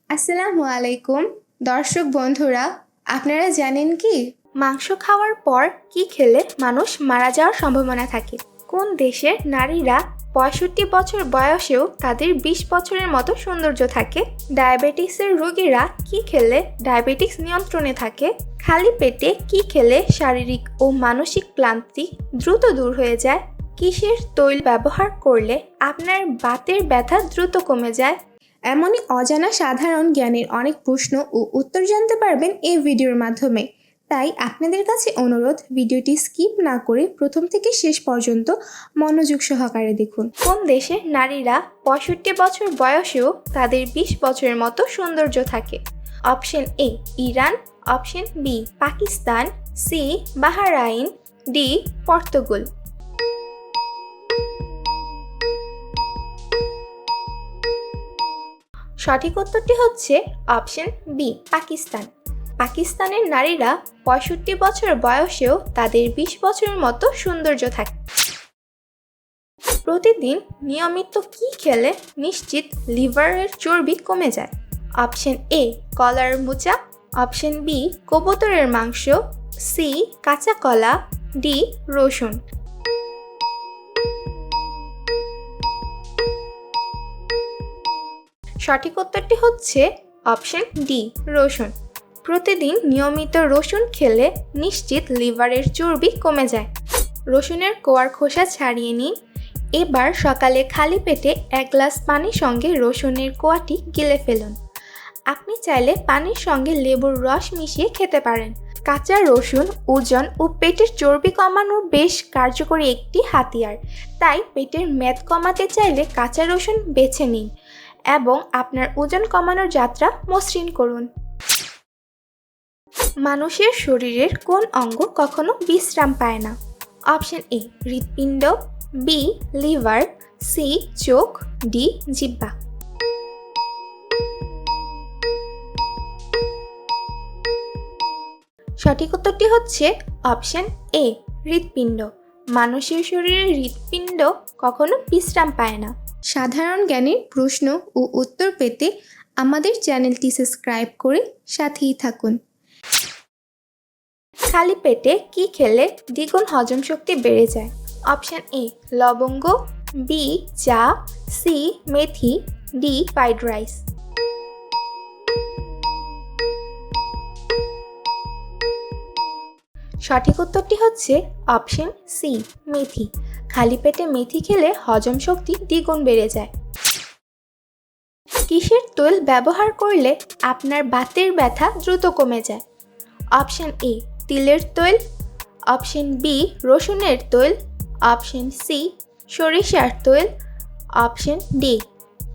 আসসালামু আলাইকুম দর্শক বন্ধুরা, আপনারা জানেন কি মাংস খাওয়ার পর কি খেলে মানুষ মারা যাওয়ার সম্ভাবনা থাকে? কোন দেশের নারীরা ৬৫ বছর বয়সেও তাদের ২০ বছরের মতো সৌন্দর্য থাকে? ডায়াবেটিসের রোগীরা কি খেলে ডায়াবেটিস নিয়ন্ত্রণে থাকে? খালি পেটে কি খেলে শারীরিক ও মানসিক ক্লান্তি দ্রুত দূর হয়ে যায়? কিসের তৈল ব্যবহার করলে আপনার বাতের ব্যথা দ্রুত কমে যায়? এমনই অজানা সাধারণ জ্ঞানের অনেক প্রশ্ন ও উত্তর জানতে পারবেন এই ভিডিওর মাধ্যমে। তাই আপনাদের কাছে অনুরোধ, ভিডিওটি স্কিপ না করে প্রথম থেকে শেষ পর্যন্ত মনোযোগ সহকারে দেখুন। কোন দেশের নারীরা ৬৫ বছর বয়সেও তাদের ২০ বছরের মতো সৌন্দর্য থাকে? Option A Iran, option B Pakistan, C Bahrain, D Portugal. সঠিক উত্তরটি হচ্ছে অপশন বি পাকিস্তান। পাকিস্তানের নারীরা ৬৫ বছর বয়সেও তাদের ২০ বছরের মতো সৌন্দর্য থাকে। প্রতিদিন নিয়মিত কি খেলে নিশ্চিত লিভারের চর্বি কমে যায়? অপশন এ কলার মোচা, অপশন বি কবুতরের মাংস, সি কাঁচা কলা, ডি রসুন। সঠিক উত্তরটি হচ্ছে অপশন ডি রসুন। প্রতিদিন নিয়মিত রসুন খেলে নিশ্চিত লিভারের চর্বি কমে যায়। রসুনের কোয়ার খোসা ছাড়িয়ে নিন। এবার সকালে খালি পেটে ১ গ্লাস পানির সঙ্গে রসুনের কোয়াটি গিলে ফেলুন। আপনি চাইলে পানির সঙ্গে লেবুর রস মিশিয়ে খেতে পারেন। কাঁচা রসুন ওজন ও পেটের চর্বি কমানোর বেশ কার্যকরী একটি হাতিয়ার। তাই পেটের মেদ কমাতে চাইলে কাঁচা রসুন বেছে নিন এবং আপনার ওজন কমানোর যাত্রা মসৃণ করুন। মানুষের শরীরের কোন অঙ্গ কখনো বিশ্রাম পায় না? অপশন এ হৃৎপিণ্ড, বি লিভার, সি চোখ, ডি জিহ্বা। সঠিক উত্তরটি হচ্ছে অপশন এ হৃৎপিণ্ড। মানুষের শরীরের হৃৎপিণ্ড কখনো বিশ্রাম পায় না। সাধারণ জ্ঞানের প্রশ্ন ও উত্তর পেতে আমাদের চ্যানেলটি সাবস্ক্রাইব করে সাথেই থাকুন। খালি পেটে কি খেলে দ্বিগুণ হজম শক্তি বেড়ে যায়? অপশন এ লবঙ্গ, বি চা, সি মেথি, ডি ফ্রাইড রাইস। সঠিক উত্তরটি হচ্ছে অপশন সি মেথি। খালি পেটে মেথি খেলে হজম শক্তি দ্বিগুণ বেড়ে যায়। কিসের তৈল ব্যবহার করলে আপনার বাতের ব্যথা দ্রুত কমে যায়? অপশন এ তিলের তৈল, অপশন বি রসুনের তৈল, অপশন সি সরিষার তৈল, অপশন ডি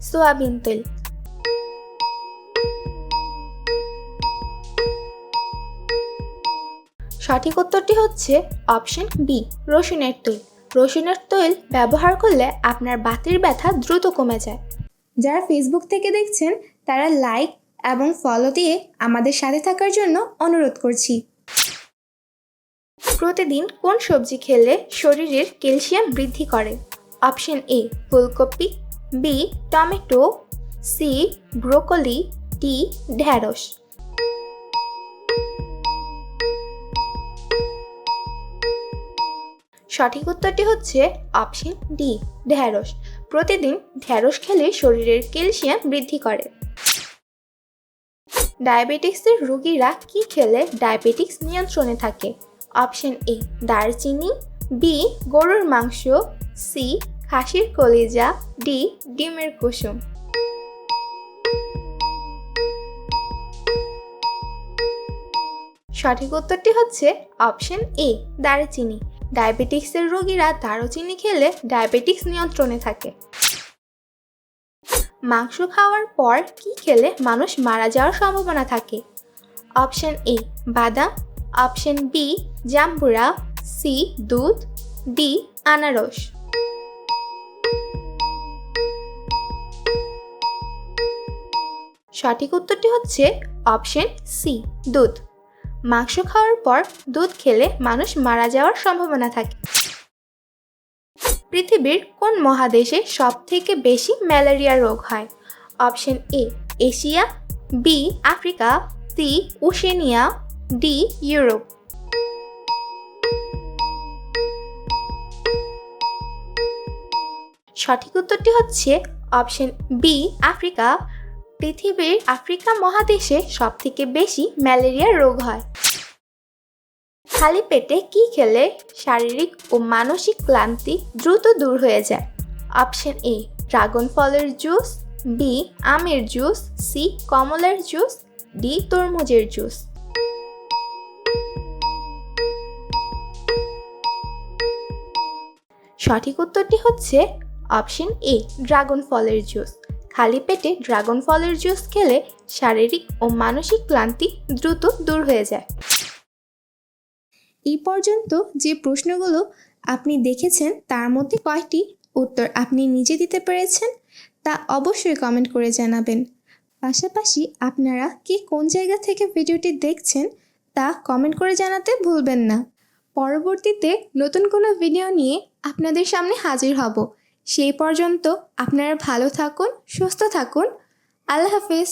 সয়াবিন তেল। সঠিক উত্তরটি হচ্ছে অপশন বি রসুনের তৈল। রসুনের তৈল ব্যবহার করলে আপনার বাতের ব্যথা দ্রুত কমে যায়। যারা ফেসবুক থেকে দেখছেন তারা লাইক এবং ফলো দিয়ে আমাদের সাথে থাকার জন্য অনুরোধ করছি। প্রতিদিন কোন সবজি খেলে শরীরের ক্যালসিয়াম বৃদ্ধি করে? অপশন এ ফুলকপি, B tomato, C broccoli, D ঢ্যাঁড়স। সঠিক উত্তরটি হচ্ছে অপশন ডি ঢ্যাঁড়স। প্রতিদিন ঢ্যাঁড়স খেলে শরীরের ক্যালসিয়াম বৃদ্ধি করে। ডায়াবেটিসের রোগীরা কি খেলে ডায়াবেটিস নিয়ন্ত্রণে থাকে? অপশন এ দারচিনি, বি গরুর মাংস, সি খাসির কলিজা, ডি ডিমের কুসুম। সঠিক উত্তরটি হচ্ছে অপশন এ দারচিনি। ডায়াবেটিসের রোগীরা দারুচিনি খেলে ডায়াবেটিস নিয়ন্ত্রণে থাকে। মাংস খাওয়ার পর কি খেলে মানুষ মারা যাওয়ার সম্ভাবনা থাকে? অপশন এ বাদাম, অপশন বি জাম্বুরা, সি দুধ, ডি আনারস। সঠিক উত্তরটি হচ্ছে অপশন সি দুধ। মাংস খাওয়ার পর দুধ খেলে মানুষ মারা যাওয়ার সম্ভাবনা থাকে। পৃথিবীর কোন মহাদেশে সবথেকে বেশি ম্যালেরিয়া রোগ হয়? Option A Asia, B Africa, C Oceania, D Europe. সঠিক উত্তরটি হচ্ছে অপশন বি আফ্রিকা। পৃথিবীর আফ্রিকা মহাদেশে সবথেকে বেশি ম্যালেরিয়ার রোগ হয়। খালি পেটে কি খেলে শারীরিক ও মানসিক ক্লান্তি দ্রুত দূর হয়ে যায়? অপশন এ ড্রাগন ফলের জুস, বি আমের জুস, সি কমলার জুস, ডি তরমুজের জুস। সঠিক উত্তরটি হচ্ছে অপশন এ ড্রাগন ফলের জুস। খালি পেটে ড্রাগন ফলের জুস খেলে শারীরিক ও মানসিক ক্লান্তি দ্রুত দূর হয়ে যায়। এই পর্যন্ত যে প্রশ্নগুলো আপনি দেখেছেন তার মধ্যে কয়টি উত্তর আপনি নিজে দিতে পেরেছেন তা অবশ্যই কমেন্ট করে জানাবেন। পাশাপাশি আপনারা কে কোন জায়গা থেকে ভিডিওটি দেখছেন তা কমেন্ট করে জানাতে ভুলবেন না। পরবর্তীতে নতুন কোনো ভিডিও নিয়ে আপনাদের সামনে হাজির হব। সেই পর্যন্ত আপনারা ভালো থাকুন, সুস্থ থাকুন। আল্লাহ হাফেজ।